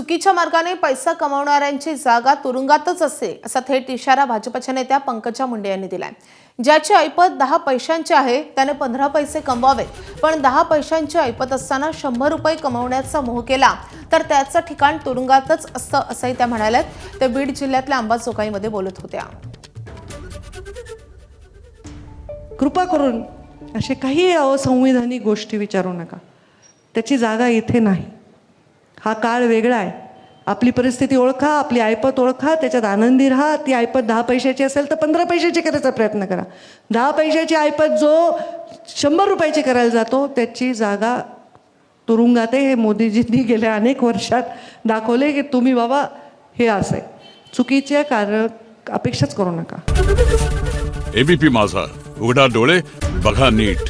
चुकीच्या मार्गाने पैसा कमावणाऱ्यांची जागा तुरुंगातच असते असा थेट इशारा भाजपच्या नेत्या पंकजा मुंडे यांनी दिलाय। ज्याची ऐपत 10 पैशांची आहे त्याने 15 पैसे कमवावेत, पण 10 पैशांची ऐपत असताना 100 रुपये कमवण्याचा मोह केला तर त्याचं ठिकाण तुरुंगातच असतं असंही त्या म्हणाल्यात। ते बीड जिल्ह्यातल्या अंबाजोगाईमध्ये बोलत होत्या। कृपा करून असे काही असंविधानिक गोष्टी विचारू नका, त्याची जागा इथे नाही। हा काळ वेगळा आहे, आपली परिस्थिती ओळखा, आपली ऐपत ओळखा, त्याच्यात आनंदी राहा। ती ऐपत 10 पैशाची असेल तर 15 पैशाची करायचा प्रयत्न करा। 10 पैशाची ऐपत जो 100 रुपयाची करायला जातो त्याची जागा तुरुंगात आहे। हे मोदीजींनी गेल्या अनेक वर्षात दाखवले की तुम्ही बाबा हे असे चुकीचे कार्य अपेक्षाच करू नका। एबीपी माझा, उघडा डोळे बघा नीट।